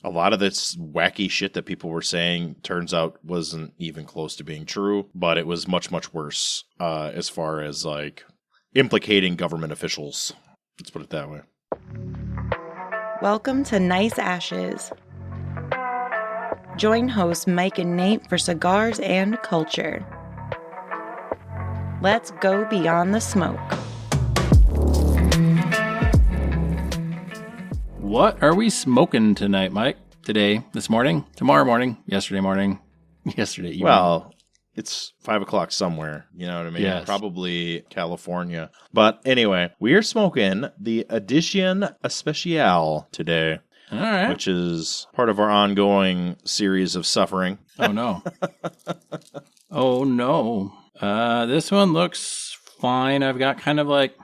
A lot of this wacky shit that people were saying turns out wasn't even close to being true, but it was much, much worse as far as like implicating government officials. Let's put it that way. Welcome to Nice Ashes. Join hosts Mike and Nate for cigars and culture. Let's go beyond the smoke. What are we smoking tonight, Mike? Today, this morning, tomorrow morning, yesterday morning, yesterday evening? Well, it's 5 o'clock somewhere. You know what I mean? Yes. Probably California. But anyway, we are smoking the Edicion Especial today. All right. Which is part of our ongoing series of suffering. Oh, no. Oh, no. This one looks fine. I've got kind of like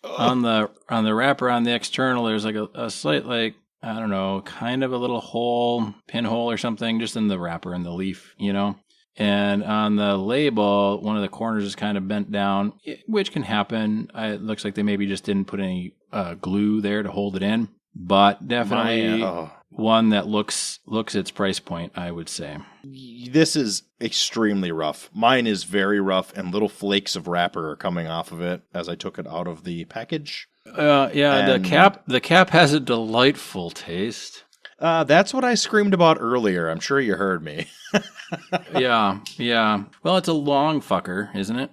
on the wrapper on the external, there's like a slight, like, I don't know, kind of a little hole, pinhole or something just in the wrapper and the leaf, you know? And on the label, one of the corners is kind of bent down, which can happen. It looks like they maybe just didn't put any glue there to hold it in. But definitely one that looks its price point, I would say. This is extremely rough. Mine is very rough, and little flakes of wrapper are coming off of it as I took it out of the package. The cap has a delightful taste. That's what I screamed about earlier. I'm sure you heard me. Yeah. Well, it's a long fucker, isn't it?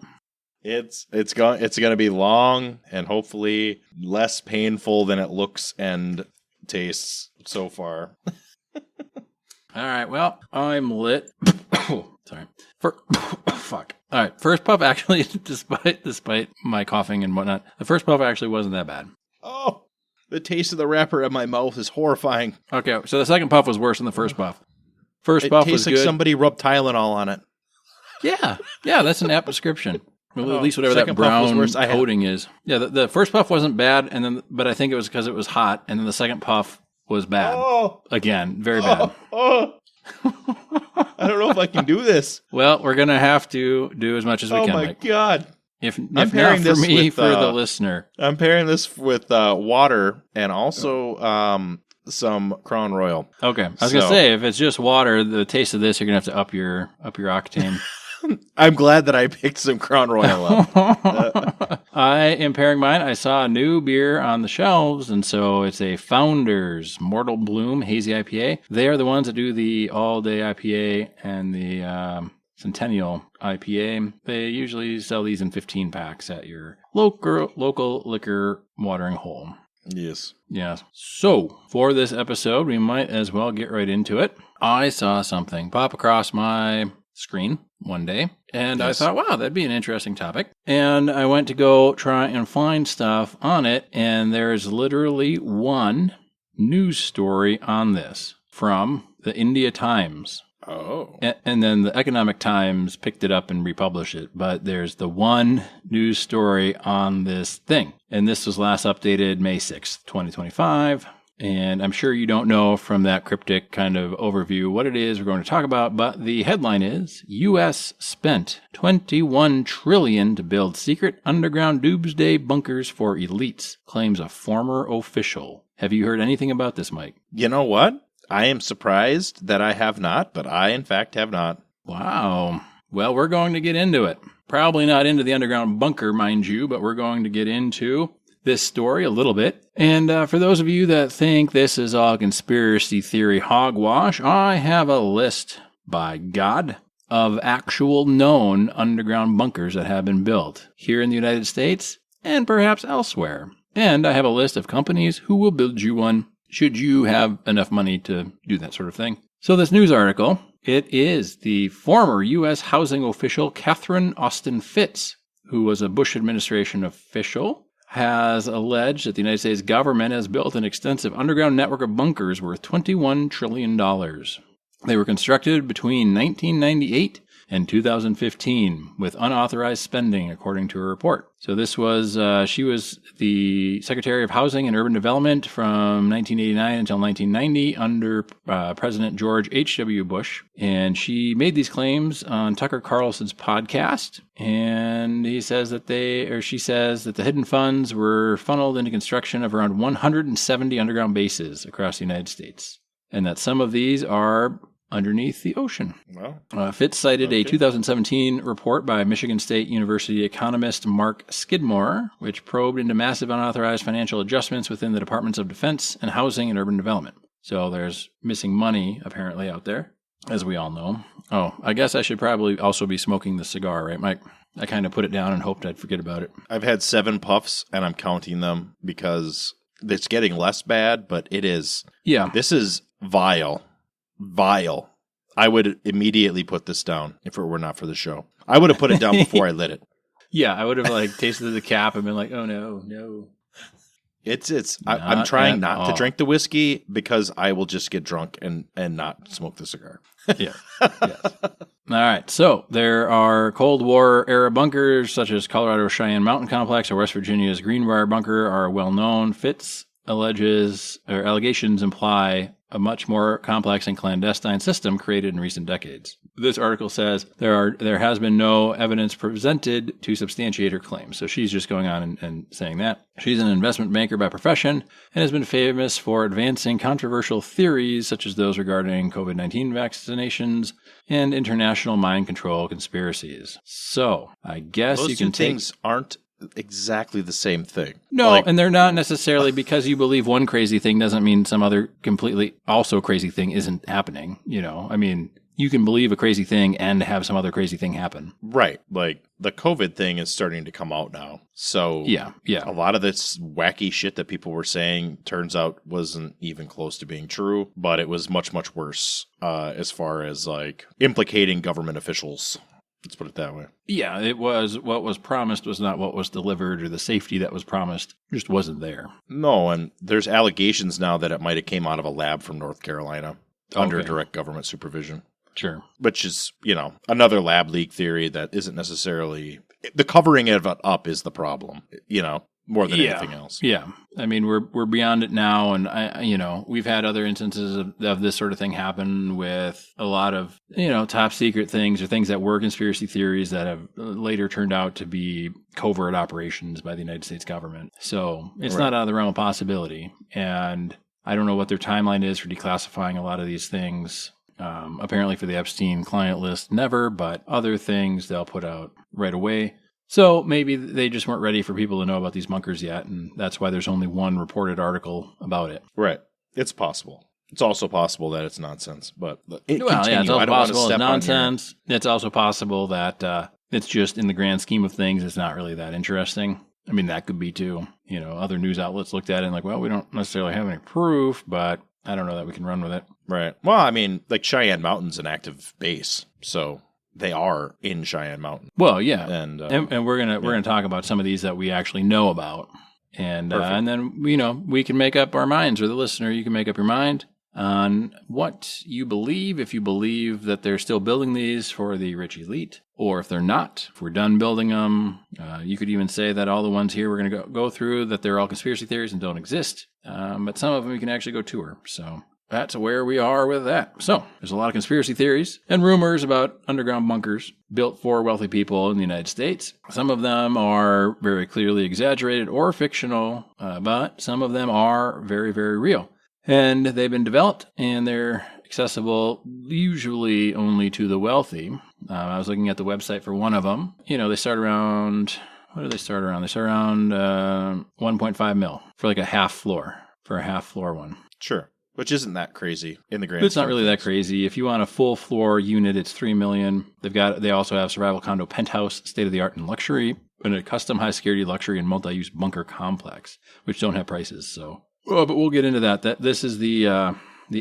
It's going to be long and hopefully less painful than it looks and tastes so far. All right. Well, I'm lit. Sorry. Fuck. All right. First puff, actually, despite my coughing and whatnot, the first puff actually wasn't that bad. Oh, the taste of the wrapper in my mouth is horrifying. Okay. So the second puff was worse than the first puff. It tastes was like good. Somebody rubbed Tylenol on it. Yeah. That's an apt description. Well, at least whatever that brown coating is. Yeah, the first puff wasn't bad, but I think it was because it was hot, and then the second puff was bad. Oh. Again, very bad. I don't know if I can do this. Well, we're going to have to do as much as we can. Oh, my God. If not for me, for the listener. I'm pairing this with water and also some Crown Royal. Okay. I was going to say, if it's just water, the taste of this, you're going to have to up your octane. I'm glad that I picked some Crown Royal up. I am pairing mine. I saw a new beer on the shelves, and so it's a Founders Mortal Bloom Hazy IPA. They are the ones that do the All Day IPA and the Centennial IPA. They usually sell these in 15 packs at your local liquor watering hole. Yes. So, for this episode, we might as well get right into it. I saw something pop across my screen one day, and I thought, wow, that'd be an interesting topic. And I went to go try and find stuff on it, and there's literally one news story on this from the India Times. Oh. And then the Economic Times picked it up and republished it, but there's the one news story on this thing. And this was last updated May 6th, 2025. And I'm sure you don't know from that cryptic kind of overview what it is we're going to talk about, but the headline is, U.S. spent $21 trillion to build secret underground doomsday bunkers for elites, claims a former official. Have you heard anything about this, Mike? You know what? I am surprised that I have not, but I, in fact, have not. Wow. Well, we're going to get into it. Probably not into the underground bunker, mind you, but we're going to get into this story a little bit. And for those of you that think this is all conspiracy theory hogwash, I have a list, by God, of actual known underground bunkers that have been built here in the United States and perhaps elsewhere. And I have a list of companies who will build you one should you have enough money to do that sort of thing. So this news article, it is the former U.S. housing official Catherine Austin Fitts, who was a Bush administration official, has alleged that the United States government has built an extensive underground network of bunkers worth $21 trillion. They were constructed between 1998 and 2015 with unauthorized spending, according to a report. So this was, she was the Secretary of Housing and Urban Development from 1989 until 1990 under President George H.W. Bush. And she made these claims on Tucker Carlson's podcast. And she says that the hidden funds were funneled into construction of around 170 underground bases across the United States. and that some of these are underneath the ocean. Well, Fitz cited a okay. 2017 report by Michigan State University economist Mark Skidmore, which probed into massive unauthorized financial adjustments within the Departments of Defense and Housing and Urban Development. So there's missing money, apparently, out there, as we all know. Oh, I guess I should probably also be smoking the cigar, right, Mike? I kind of put it down and hoped I'd forget about it. I've had 7 puffs, and I'm counting them because it's getting less bad, but it is. Yeah. This is vile. Vile. I would immediately put this down if it were not for the show. I would have put it down before I lit it. Yeah, I would have tasted the cap and been like, oh no. I'm trying not to all. drink the whiskey because I will just get drunk and not smoke the cigar. Yeah. Yes. All right. So there are Cold War era bunkers such as Colorado Cheyenne Mountain Complex or West Virginia's Greenbrier Bunker are well known. Fitz allegations imply a much more complex and clandestine system created in recent decades. This article says there has been no evidence presented to substantiate her claims. So she's just going on and saying that. She's an investment banker by profession and has been famous for advancing controversial theories such as those regarding COVID-19 vaccinations and international mind control conspiracies. So I guess Those you can two things aren't exactly the same thing. No, and they're not necessarily because you believe one crazy thing doesn't mean some other completely also crazy thing isn't happening. I mean, you can believe a crazy thing and have some other crazy thing happen. Right. Like the COVID thing is starting to come out now. So yeah. A lot of this wacky shit that people were saying turns out wasn't even close to being true, but it was much, much worse as far as like implicating government officials. Let's put it that way. Yeah, it was what was promised was not what was delivered, or the safety that was promised just wasn't there. No, and there's allegations now that it might have came out of a lab from North Carolina under direct government supervision. Sure. Which is, another lab leak theory that isn't necessarily... The covering of it up is the problem, more than anything else. Yeah. I mean, we're beyond it now, and we've had other instances of this sort of thing happen with a lot of, top secret things or things that were conspiracy theories that have later turned out to be covert operations by the United States government. So it's not out of the realm of possibility. And I don't know what their timeline is for declassifying a lot of these things. Apparently for the Epstein client list, never, but other things they'll put out right away. So maybe they just weren't ready for people to know about these bunkers yet, and that's why there's only one reported article about it. Right. It's possible. It's also possible that it's nonsense, but it's also possible it's nonsense. It's also possible that it's just in the grand scheme of things, it's not really that interesting. I mean, that could be too. Other news outlets looked at it and like, well, we don't necessarily have any proof, but I don't know that we can run with it. Right. Well, I mean, like Cheyenne Mountain's an active base, so they are in Cheyenne Mountain. Well, yeah, and we're gonna talk about some of these that we actually know about, and then we can make up our minds, or the listener, you can make up your mind on what you believe. If you believe that they're still building these for the rich elite, or if they're not, if we're done building them, you could even say that all the ones here we're going to go through that they're all conspiracy theories and don't exist. But some of them we can actually go tour. So that's where we are with that. So there's a lot of conspiracy theories and rumors about underground bunkers built for wealthy people in the United States. Some of them are very clearly exaggerated or fictional, but some of them are very, very real. And they've been developed and they're accessible usually only to the wealthy. I was looking at the website for one of them. They start around... What do they start around? They start around 1.5 mil for like a half floor, for a half floor one. Sure. Which isn't that crazy in the grand It's not really that crazy. If you want a full floor unit, it's $3 million. They also have survival condo penthouse, state-of-the-art and luxury, and a custom high-security luxury and multi-use bunker complex, which don't have prices. So, but we'll get into that. This is the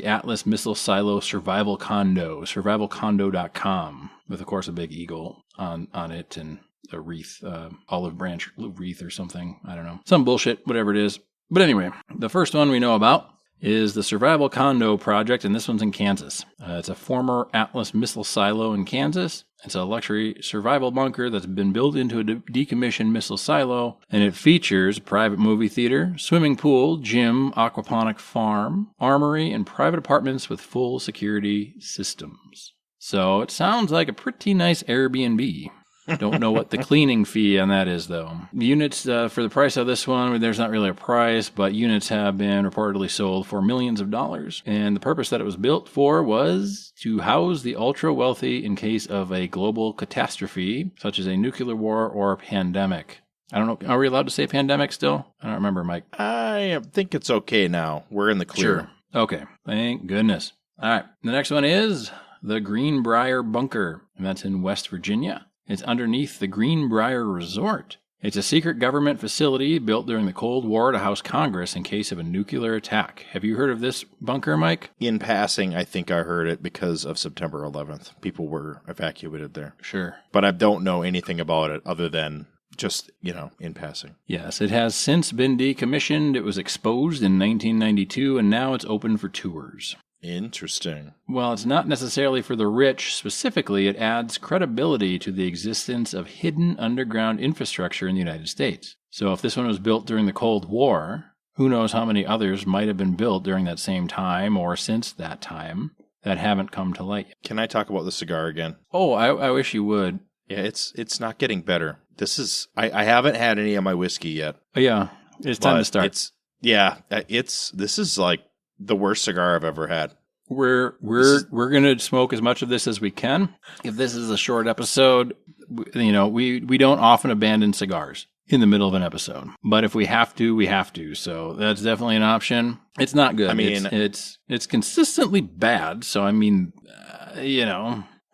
Atlas Missile Silo Survival Condo, survivalcondo.com, with, of course, a big eagle on it and a wreath, olive branch wreath or something. I don't know. Some bullshit, whatever it is. But anyway, the first one we know about is the Survival Condo Project, and this one's in Kansas. It's a former Atlas missile silo in Kansas. It's a luxury survival bunker that's been built into a decommissioned missile silo, and it features a private movie theater, swimming pool, gym, aquaponic farm, armory, and private apartments with full security systems. So it sounds like a pretty nice Airbnb. Don't know what the cleaning fee on that is, though. Units, for the price of this one, there's not really a price, but units have been reportedly sold for millions of dollars. And the purpose that it was built for was to house the ultra-wealthy in case of a global catastrophe, such as a nuclear war or a pandemic. I don't know. Are we allowed to say pandemic still? I don't remember, Mike. I think it's okay now. We're in the clear. Sure. Okay. Thank goodness. All right. The next one is the Greenbrier Bunker, and that's in West Virginia. It's underneath the Greenbrier Resort. It's a secret government facility built during the Cold War to house Congress in case of a nuclear attack. Have you heard of this bunker, Mike? In passing, I think I heard it because of September 11th. People were evacuated there. Sure. But I don't know anything about it other than just, in passing. Yes, it has since been decommissioned. It was exposed in 1992, and now it's open for tours. Interesting. Well, it's not necessarily for the rich specifically. It adds credibility to the existence of hidden underground infrastructure in the United States. So if this one was built during the Cold War, who knows how many others might have been built during that same time or since that time that haven't come to light yet. Can I talk about the cigar again? Oh, I wish you would. Yeah, it's not getting better. This is I haven't had any of my whiskey yet. Yeah, it's time to start. This is like the worst cigar I've ever had. We're gonna smoke as much of this as we can. If this is a short episode, we don't often abandon cigars in the middle of an episode. But if we have to, we have to. So that's definitely an option. It's not good. I mean, it's consistently bad. So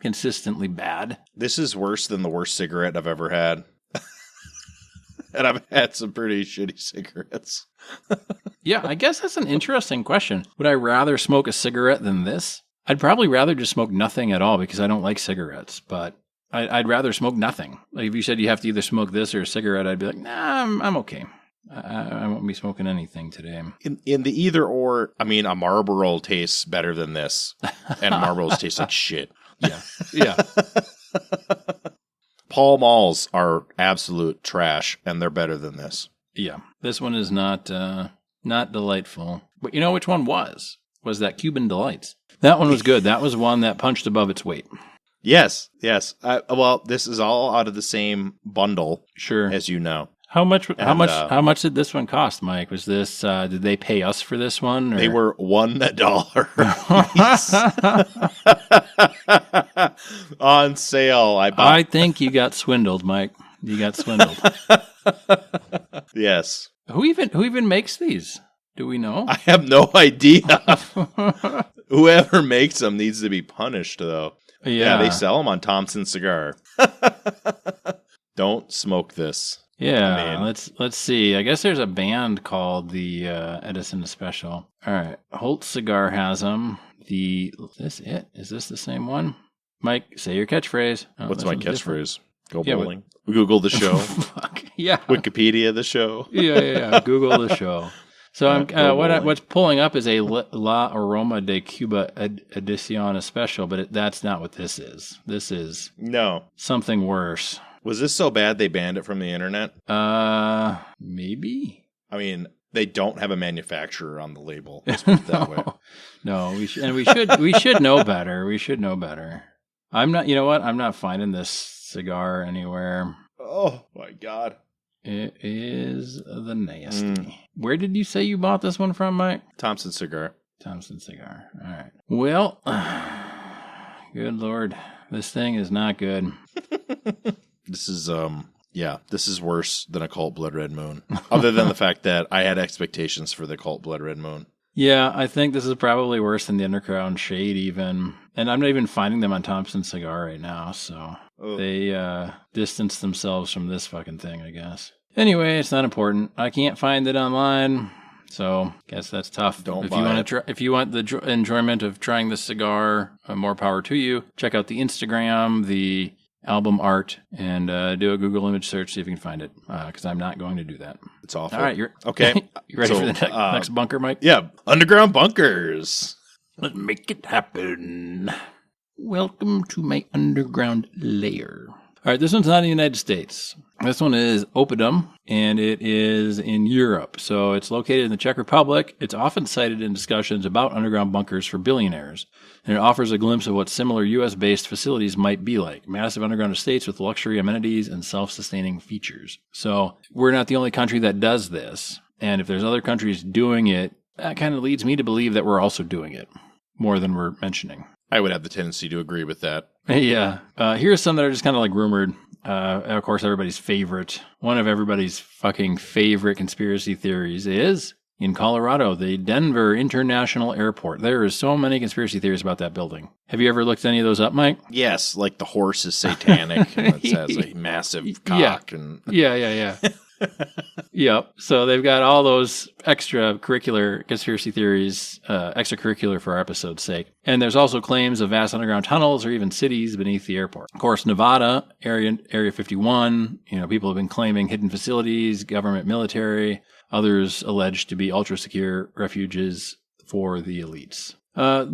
consistently bad. This is worse than the worst cigarette I've ever had. And I've had some pretty shitty cigarettes. Yeah, I guess that's an interesting question. Would I rather smoke a cigarette than this? I'd probably rather just smoke nothing at all because I don't like cigarettes, but I'd rather smoke nothing. Like if you said you have to either smoke this or a cigarette, I'd be like, nah, I'm okay. I won't be smoking anything today. In the either or, a Marlboro tastes better than this, and Marlboros taste like shit. Yeah. Pall Malls are absolute trash, and they're better than this. Yeah, this one is not delightful. But you know which one was? Was that Cuban Delights. That one was good. That was one that punched above its weight. Yes. Well, this is all out of the same bundle. Sure. As you know. How much did this one cost, Mike? Was this, did they pay us for this one? Or? They were $1 on sale. I think you got swindled, Mike. You got swindled. Yes. Who even makes these? Do we know? I have no idea. Whoever makes them needs to be punished, though. Yeah, they sell them on Thompson Cigar. Don't smoke this. Yeah, let's see. I guess there's a band called the Edicion Especial. All right, Holt Cigar has them. Is this it? Is this the same one? Mike, say your catchphrase. Oh, what's my catchphrase? Go bowling. Google the show. Fuck. Yeah. Wikipedia the show. Yeah. Google the show. So what's pulling up is a La Aroma de Cuba Edicion Especial, but that's not what this is. This is something worse. Was this so bad they banned it from the internet? Maybe. They don't have a manufacturer on the label. Let's put it that way. No, we should know better. We should know better. I'm not. You know what? I'm not finding this cigar anywhere. Oh my god! It is the nasty. Where did you say you bought this one from, Mike? Thompson Cigar. Thompson Cigar. All right. Well, good Lord, this thing is not good. This is this is worse than a Cult Blood Red Moon. Other than the fact that I had expectations for the Cult Blood Red Moon. Yeah, I think this is probably worse than the Underground Shade even. And I'm not even finding them on Thompson Cigar right now, so they distance themselves from this fucking thing, I guess. Anyway, it's not important. I can't find it online, so guess that's tough. If you want the enjoyment of trying this cigar, more power to you. Check out the Instagram, the album art, and do a Google image search, see if you can find it, because I'm not going to do that. It's awful. All right, you're okay. You ready for the next bunker, Mike? Yeah, underground bunkers. Let's make it happen. Welcome to my underground lair. All right, this one's not in the United States. This one is Opidum, and it is in Europe. So it's located in the Czech Republic. It's often cited in discussions about underground bunkers for billionaires, and it offers a glimpse of what similar U.S.-based facilities might be like. Massive underground estates with luxury amenities and self-sustaining features. So we're not the only country that does this, and if there's other countries doing it, that kind of leads me to believe that we're also doing it more than we're mentioning. I would have the tendency to agree with that. Yeah. Here's some that are just kind of like rumored. Of course, everybody's favorite. One of everybody's fucking favorite conspiracy theories is in Colorado, the Denver International Airport. There is so many conspiracy theories about that building. Have you ever looked any of those up, Mike? Yes, like the horse is satanic and it has a massive cock. Yeah. Yep. So they've got all those extracurricular conspiracy theories, extracurricular for our episode's sake. And there's also claims of vast underground tunnels or even cities beneath the airport. Of course, Nevada, Area 51, people have been claiming hidden facilities, government, military, others alleged to be ultra-secure refuges for the elites.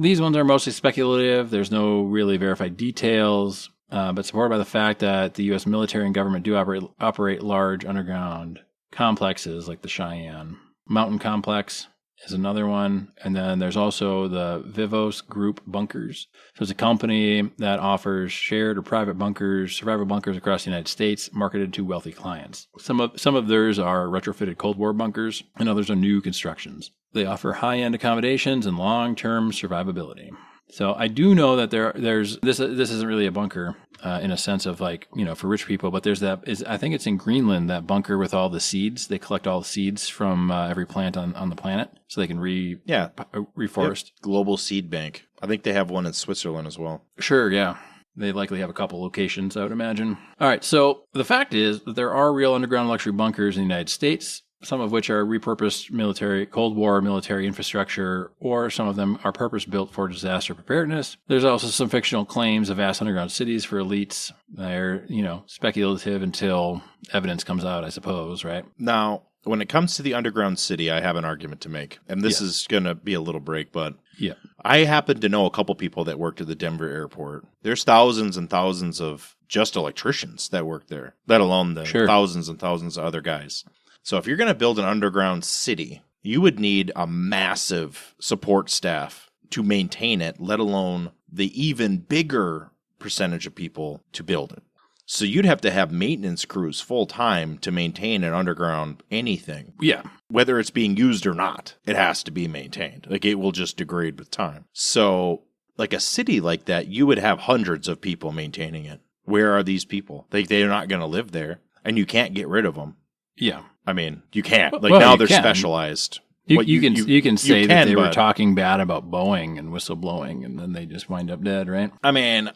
These ones are mostly speculative. There's no really verified details. But supported by the fact that the U.S. military and government do operate large underground complexes like the Cheyenne Mountain Complex is another one. And then there's also the Vivos Group bunkers. So it's a company that offers shared or private bunkers, survival bunkers across the United States, marketed to wealthy clients. Some of theirs are retrofitted Cold War bunkers, and others are new constructions. They offer high-end accommodations and long-term survivability. So I do know that there's this isn't really a bunker in a sense of for rich people, but I think it's in Greenland, that bunker with all the seeds. They collect all the seeds from every plant on the planet so they can reforest. Yep. Global Seed Bank. I think they have one in Switzerland as well. Sure, yeah. They likely have a couple locations, I would imagine. All right, so the fact is that there are real underground luxury bunkers in the United States, some of which are repurposed Cold War military infrastructure, or some of them are purpose-built for disaster preparedness. There's also some fictional claims of vast underground cities for elites. They're, speculative until evidence comes out, I suppose, right? Now, when it comes to the underground city, I have an argument to make. And this is going to be a little break, but yeah, I happen to know a couple people that worked at the Denver airport. There's thousands and thousands of just electricians that work there, let alone the thousands and thousands of other guys. So if you're going to build an underground city, you would need a massive support staff to maintain it, let alone the even bigger percentage of people to build it. So you'd have to have maintenance crews full time to maintain an underground anything. Yeah. Whether it's being used or not, it has to be maintained. Like, it will just degrade with time. So like a city like that, you would have hundreds of people maintaining it. Where are these people? They're not going to live there, and you can't get rid of them. Yeah. I mean, you can't. Now they're specialized. You can say that they were talking bad about Boeing and whistleblowing, and then they just wind up dead, right? I mean,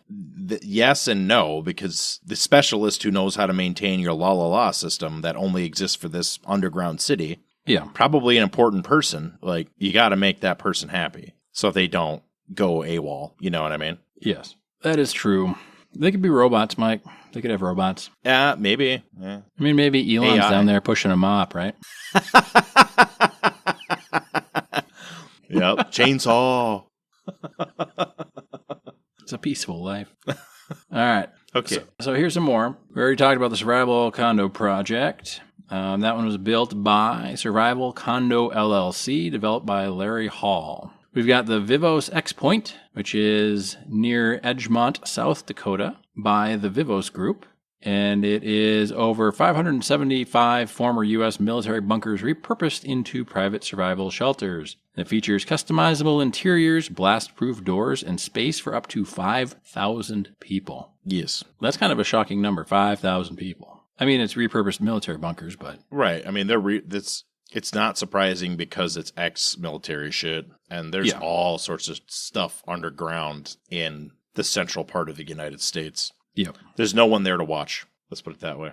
yes and no, because the specialist who knows how to maintain your la-la-la system that only exists for this underground city, probably an important person. Like, you got to make that person happy so they don't go AWOL. You know what I mean? Yes, that is true. They could be robots, Mike. They could have robots. Yeah, maybe. Yeah. I mean, maybe Elon's down there pushing a mop, right? Yep. Chainsaw. It's a peaceful life. All right. Okay. So here's some more. We already talked about the Survival Condo Project. That one was built by Survival Condo LLC, developed by Larry Hall. We've got the Vivos X Point, which is near Edgemont, South Dakota, by the Vivos Group. And it is over 575 former U.S. military bunkers repurposed into private survival shelters. It features customizable interiors, blast-proof doors, and space for up to 5,000 people. Yes. That's kind of a shocking number, 5,000 people. I mean, it's repurposed military bunkers, but... Right. I mean, it's not surprising because it's ex-military shit, and there's all sorts of stuff underground in the central part of the United States. Yep. There's no one there to watch. Let's put it that way.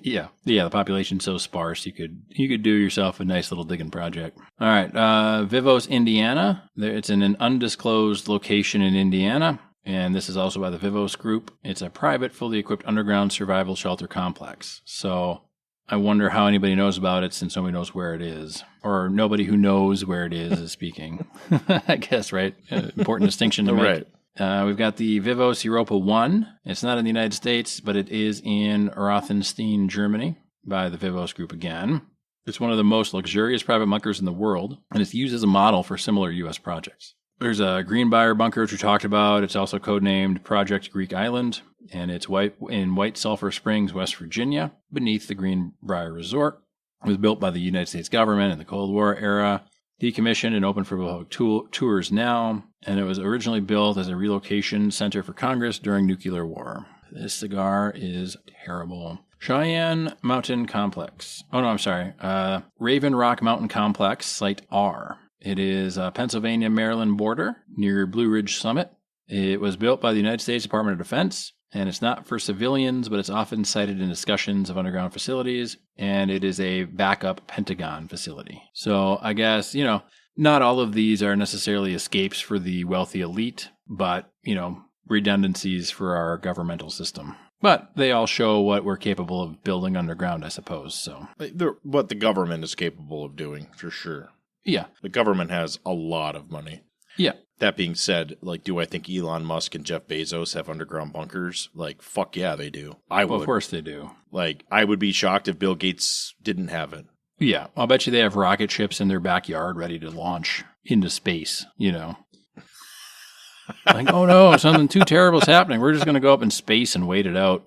Yeah. The population's so sparse, you could do yourself a nice little digging project. All right. Vivos, Indiana. It's in an undisclosed location in Indiana, and this is also by the Vivos Group. It's a private, fully equipped underground survival shelter complex. So I wonder how anybody knows about it since nobody knows where it is. Or nobody who knows where it is speaking. I guess, right? Important distinction to make. Right. We've got the Vivos Europa 1. It's not in the United States, but it is in Rothenstein, Germany, by the Vivos Group again. It's one of the most luxurious private bunkers in the world, and it's used as a model for similar U.S. projects. There's a Greenbrier bunker, which we talked about. It's also codenamed Project Greek Island, and it's in White Sulphur Springs, West Virginia, beneath the Greenbrier Resort. It was built by the United States government in the Cold War era, decommissioned and open for public tours now, and it was originally built as a relocation center for Congress during nuclear war. This cigar is terrible. Cheyenne Mountain Complex. Oh, no, I'm sorry. Raven Rock Mountain Complex, Site R. It is Pennsylvania-Maryland border near Blue Ridge Summit. It was built by the United States Department of Defense, and it's not for civilians, but it's often cited in discussions of underground facilities, and it is a backup Pentagon facility. So I guess, not all of these are necessarily escapes for the wealthy elite, but, redundancies for our governmental system. But they all show what we're capable of building underground, I suppose. So what the government is capable of doing, for sure. Yeah. The government has a lot of money. Yeah. That being said, do I think Elon Musk and Jeff Bezos have underground bunkers? Fuck yeah, they do. I would. Well, of course they do. I would be shocked if Bill Gates didn't have it. Yeah. I'll bet you they have rocket ships in their backyard ready to launch into space, oh no, something too terrible is happening. We're just going to go up in space and wait it out.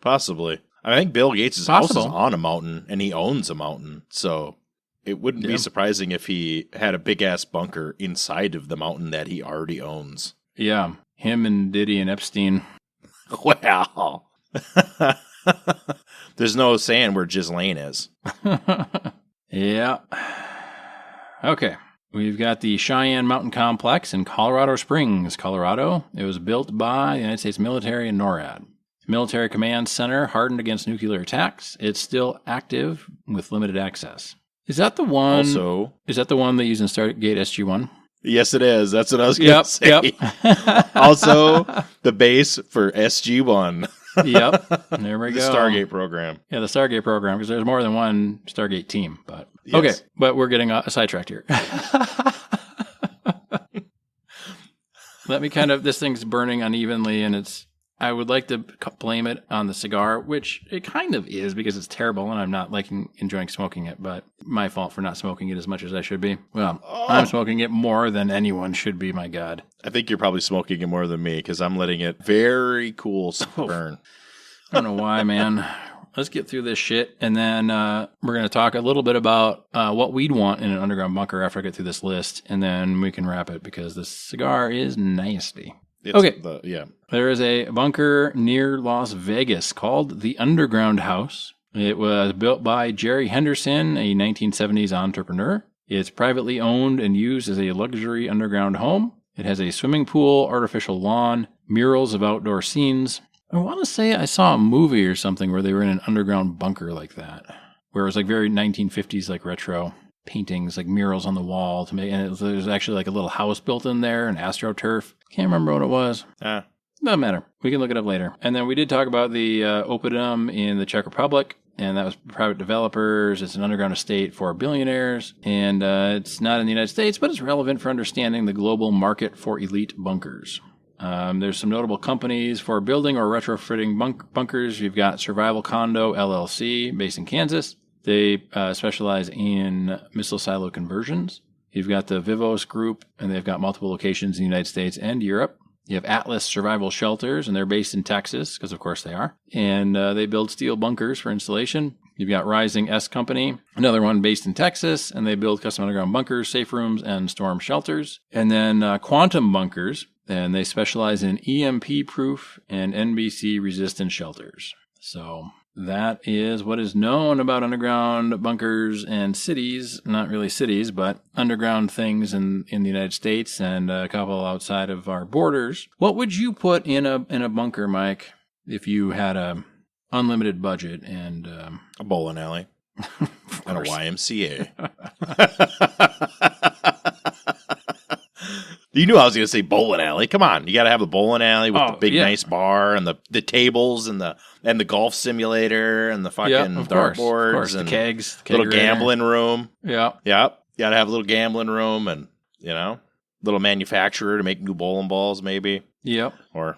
Possibly. I think Bill Gates' house is on a mountain, and he owns a mountain, so it wouldn't be surprising if he had a big-ass bunker inside of the mountain that he already owns. Yeah, him and Diddy and Epstein. Well, there's no saying where Ghislaine is. Yeah. Okay. We've got the Cheyenne Mountain Complex in Colorado Springs, Colorado. It was built by the United States military and NORAD. Military Command Center hardened against nuclear attacks. It's still active with limited access. Is that the one? Is that the one they use in Stargate SG-1? Yes, it is. That's what I was going to say. Yep. Also, the base for SG-1. Yep. There we go. The Stargate program. Yeah, the Stargate program, because there's more than one Stargate team. But yes. Okay, but we're getting sidetracked here. Let me this thing's burning unevenly, and I would like to blame it on the cigar, which it kind of is because it's terrible, and I'm not enjoying smoking it, but my fault for not smoking it as much as I should be. Well, I'm smoking it more than anyone should be, my God. I think you're probably smoking it more than me, because I'm letting it very cool burn. I don't know why, man. Let's get through this shit, and then we're going to talk a little bit about what we'd want in an underground bunker after I get through this list, and then we can wrap it, because this cigar is nasty. There is a bunker near Las Vegas called the Underground House. It was built by Jerry Henderson, a 1970s entrepreneur. It's privately owned and used as a luxury underground home. It has a swimming pool, artificial lawn, murals of outdoor scenes. I want to say I saw a movie or something where they were in an underground bunker like that, where it was very 1950s retro paintings, murals on the wall and there's actually a little house built in there, an AstroTurf. Can't remember what it was. Doesn't matter. We can look it up later. And then we did talk about the Oppidum in the Czech Republic, and that was private developers. It's an underground estate for billionaires, and it's not in the United States, but it's relevant for understanding the global market for elite bunkers. There's some notable companies for building or retrofitting bunkers. You've got Survival Condo LLC, based in Kansas. They specialize in missile silo conversions. You've got the Vivos Group, and they've got multiple locations in the United States and Europe. You have Atlas Survival Shelters, and they're based in Texas, because of course they are. And they build steel bunkers for installation. You've got Rising S Company, another one based in Texas, and they build custom underground bunkers, safe rooms, and storm shelters. And then Quantum Bunkers, and they specialize in EMP-proof and NBC-resistant shelters. So that is what is known about underground bunkers and cities. Not really cities, but underground things in the United States and a couple outside of our borders. What would you put in a bunker, Mike, if you had a unlimited budget and a bowling alley and a YMCA? You knew I was going to say bowling alley. Come on, you got to have the bowling alley with the big nice bar and the tables and the golf simulator and the fucking dartboards and the kegs, little gambling room. Yeah, got to have a little gambling room and little manufacturer to make new bowling balls, maybe. Yep. Or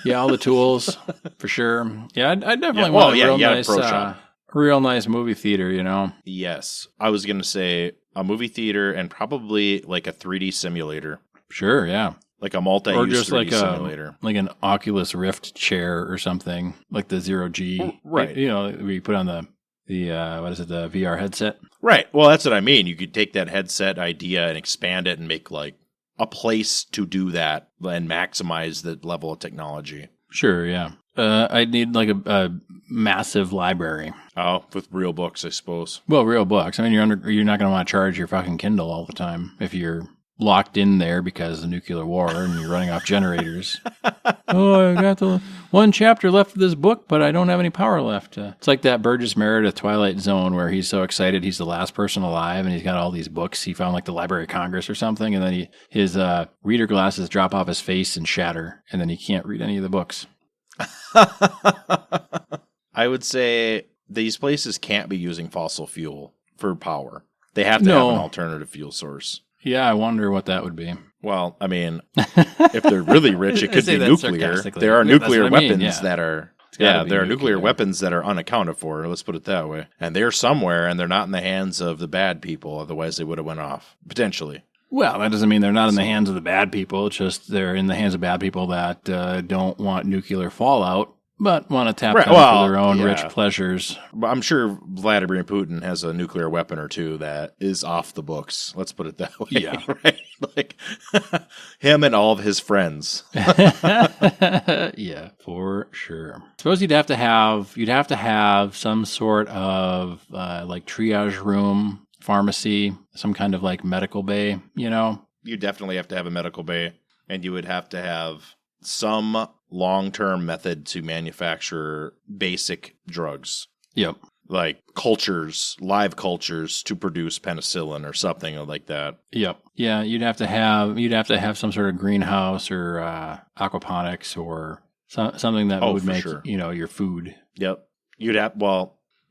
yeah, all the tools for sure. Yeah, I definitely well, want a real nice, pro shop. real nice movie theater. You know. Yes, I was gonna say a movie theater and probably like a 3D simulator. Sure. Yeah. Like a multi-use Or just 3D like simulator. like an Oculus Rift chair or something, like the 0G. Right. You know, we put on the what is it, the VR headset? Right. Well, that's what I mean. You could take that headset idea and expand it and make like a place to do that and maximize the level of technology. Sure, yeah. I'd need like a massive library. Oh, with real books, I suppose. Well, real books. I mean, you're not going to want to charge your fucking Kindle all the time if you're locked in there because of the nuclear war and you're running off generators. Oh, I got the one chapter left of this book, but I don't have any power left. It's like that Burgess Meredith Twilight Zone where he's so excited he's the last person alive and he's got all these books. He found like the Library of Congress or something, and then his reader glasses drop off his face and shatter, and then he can't read any of the books. I would say these places can't be using fossil fuel for power. They have to have an alternative fuel source. Yeah, I wonder what that would be. Well, I mean, if they're really rich, it could be nuclear. There are nuclear weapons that are... Yeah, there are nuclear weapons that are unaccounted for. Let's put it that way. And they're somewhere, and they're not in the hands of the bad people. Otherwise, they would have went off, potentially. Well, that doesn't mean they're not in the hands of the bad people. It's just they're in the hands of bad people that don't want nuclear fallout, but want to tap them for their own rich pleasures. I'm sure Vladimir Putin has a nuclear weapon or two that is off the books. Let's put it that way. Yeah. Right? Like him and all of his friends. Yeah, for sure. Suppose you'd have to have some sort of like triage room, pharmacy, some kind of like medical bay, you know? You definitely have to have a medical bay, and you would have to have some long-term method to manufacture basic drugs. Yep. Like cultures, live cultures to produce penicillin or something like that. Yep. Yeah, you'd have to have some sort of greenhouse or aquaponics or something that would make your food. Yep.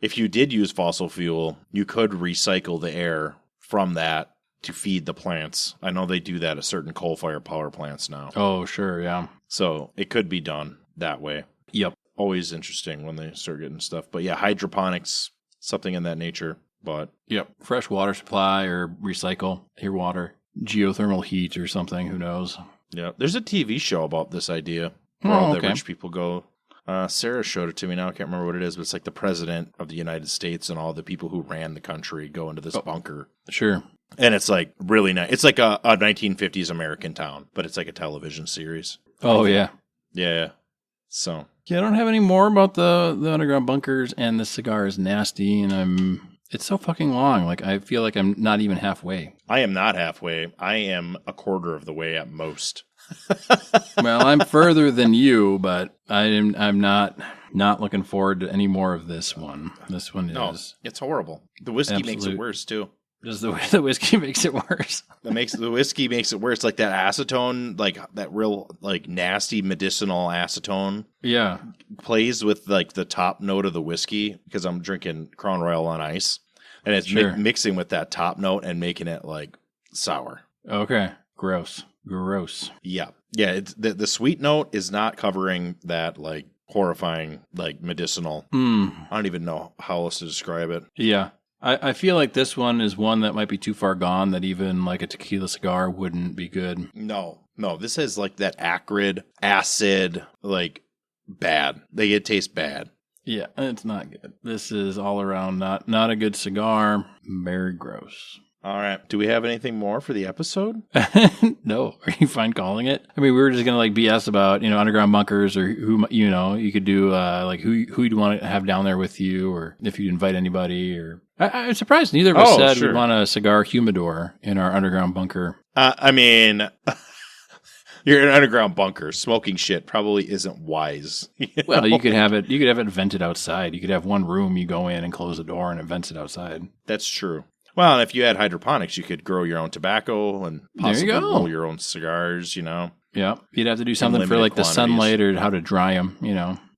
If you did use fossil fuel, you could recycle the air from that to feed the plants. I know they do that at certain coal-fired power plants now. Oh, sure, yeah. So it could be done that way. Yep. Always interesting when they start getting stuff. But yeah, hydroponics, something in that nature. But yep, fresh water supply or recycle your water, geothermal heat or something. Who knows? Yeah, there's a TV show about this idea where all the rich people go. Sarah showed it to me now. I can't remember what it is, but it's like the president of the United States and all the people who ran the country go into this bunker. Sure. And it's like really nice. It's like a 1950s American town, but it's like a television series. Oh, yeah. Yeah. So. Yeah, I don't have any more about the underground bunkers, and the cigar is nasty, and it's so fucking long. Like, I feel like I'm not even halfway. I am not halfway. I am a quarter of the way at most. Well, I'm further than you, but I'm not looking forward to any more of this one. This one is... it's horrible. The whiskey makes it worse, too. Just the whiskey makes it worse. The whiskey makes it worse. Like that acetone, like that real like nasty medicinal acetone. Yeah, plays with like the top note of the whiskey because I'm drinking Crown Royal on ice, and it's mixing with that top note and making it like sour. Okay, gross. Yeah. It's the sweet note is not covering that like horrifying like medicinal. I don't even know how else to describe it. Yeah. I feel like this one is one that might be too far gone that even like a tequila cigar wouldn't be good. No, this has like that acrid, acid, like bad. It tastes bad. Yeah, it's not good. This is all around not a good cigar. Very gross. All right. Do we have anything more for the episode? No. Are you fine calling it? I mean, we were just going to like BS about, underground bunkers or who, you could do like who you'd want to have down there with you or if you'd invite anybody or I'm surprised neither of us said we'd want a cigar humidor in our underground bunker. I mean, you're in an underground bunker. Smoking shit probably isn't wise. Well, you could have it vented outside. You could have one room you go in and close the door and it vents it outside. That's true. Well, and if you had hydroponics, you could grow your own tobacco and possibly roll your own cigars, Yeah. You'd have to do something for like the sunlight or how to dry them,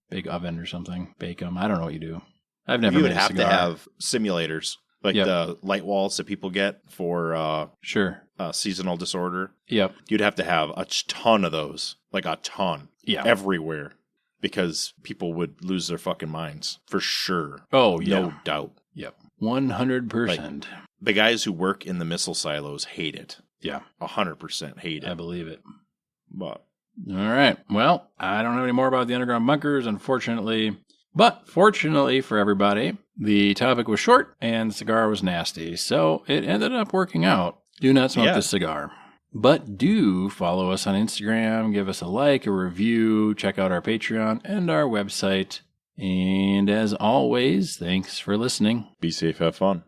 big oven or something, bake them. I don't know what you do. I've never made a cigar. You would have to have simulators, like the light walls that people get for... Sure. seasonal disorder, Yep. you'd have to have a ton of those, like a ton, everywhere, because people would lose their fucking minds for sure. Oh, yeah. No doubt. Yep. 100%. The guys who work in the missile silos hate it. Yeah. 100% hate it. I believe it. But All right. Well, I don't know any more about the underground bunkers, unfortunately. But fortunately for everybody, the topic was short and the cigar was nasty. So it ended up working out. Do not smoke this cigar. But do follow us on Instagram, give us a like, a review, check out our Patreon and our website. And as always, thanks for listening. be safe, have fun.